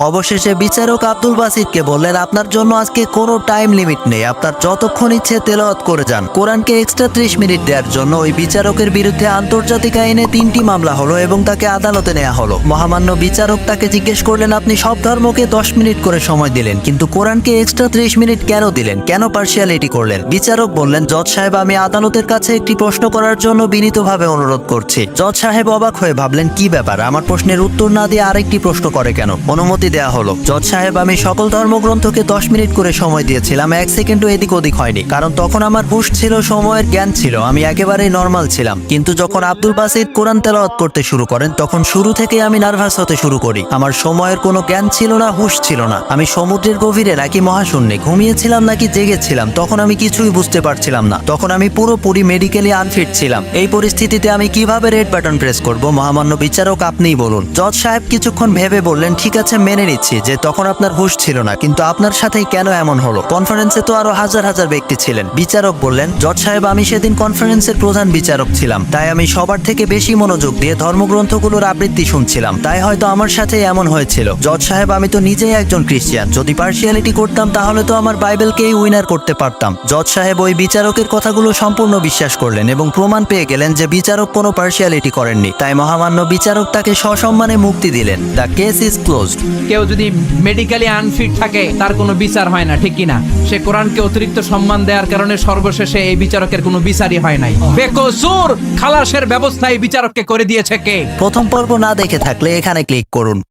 অবশেষে বিচারক আব্দুল বাসিতকে বললেন, আপনার জন্য আজকে কোনো টাইম লিমিট নেই, আপনার যতক্ষণ ইচ্ছে তেলাওয়াত করে যান। কোরআনকে এক্সট্রা 30 মিনিট দেওয়ার জন্য ওই বিচারকের বিরুদ্ধে আন্তর্জাতিক আইনে 3টি মামলা হলো এবং তাকে আদালতে নেওয়া হলো। মহামান্য বিচারক তাকে জিজ্ঞেস করলেন, আপনি সব ধর্মকে 10 মিনিট করে সময় দিলেন, কিন্তু কোরআনকে এক্সট্রা 30 মিনিট কেন দিলেন, কেন পার্সিয়ালিটি করলেন? বিচারক বললেন, জজ সাহেব, আমি আদালতের কাছে একটি প্রশ্ন করার জন্য বিনীতভাবে অনুরোধ করছি। জজ সাহেব অবাক হয়ে ভাবলেন, কি ব্যাপার, আমার প্রশ্নের উত্তর না দিয়ে আরেকটি প্রশ্ন করে কেন? অনুমতি দেয়া হলো। জজ সাহেব, আমি সকল ধর্মগ্রন্থকে 10 মিনিট করে সময় দিয়েছিলাম, 1 সেকেন্ডও এদিক ওদিক হয়নি, কারণ তখন আমার হুঁশ ছিল, সময়ের জ্ঞান ছিল, আমি একেবারেই নর্মাল ছিলাম। কিন্তু যখন আব্দুল বাসিত কোরআন তেলাওয়াত করতে শুরু করেন, তখন শুরু থেকে আমি নার্ভাস হতে শুরু করি। আমার সময়ের কোনো জ্ঞান ছিল না, হুঁশ ছিল না। আমি সমুদ্রের গভীরে নাকি মহাশূন্যে, ঘুমিয়েছিলাম নাকি জেগেছিলাম, তখন আমি কিছুই বুঝতে পারছিলাম না। তখন আমি পুরোপুরি মেডিকেলি আনফিট ছিলাম। এই পরিস্থিতিতে আমি কিভাবে রেড বাটন প্রেস করব? মহামান্য বিচারক, আপনিই বলুন। জজ সাহেব কিছুক্ষণ ভেবে বললেন, ঠিক আছে, মেনে নিচ্ছি যে তখন আপনার হুঁশ ছিল না, কিন্তু আপনার সাথেই কেন এমন হলো? কনফারেন্সে তো আরো হাজার হাজার ব্যক্তি ছিলেন। বিচারক বললেন, জজ সাহেব, আমি সেদিন কনফারেন্সের প্রধান বিচারক ছিলাম, তাই আমি সবার থেকে বেশি মনোযোগ দিয়ে ধর্মগ্রন্থগুলোর আবৃত্তি শুনছিলাম, তাই হয়তো আমার সাথে এমন হয়েছিল। জজ সাহেব, আমি তো নিজেই একজন খ্রিস্টান, যদি পার্সিয়ালিটি করতাম তাহলে তো আমার বাইবেলকেই উইনার করতে পারতাম। জজ সাহেব ওই বিচারকের কথাগুলো সম্পূর্ণ বিশ্বাস করলেন এবং প্রমাণ পেয়ে গেলেন যে বিচারক কোনো পার্সিয়ালিটি করেননি, তাই মহামান্য বিচারক তাকে সসম্মানে মুক্তি দিলেন। The case is closed. কেউ যদি মেডিকেলি আনফিট থাকে তার কোনো বিচার হয় না, ঠিক কিনা? সে কোরআনকে অতিরিক্ত সম্মান দেওয়ার কারণে সর্বশেষে এই বিচারকের কোনো বিচারই হয় নাই। বেকসুর খালাসের ব্যবস্থা এই বিচারককে করে দিয়েছে কে? প্রথম পর্ব না দেখে থাকলে এখানে ক্লিক করুন।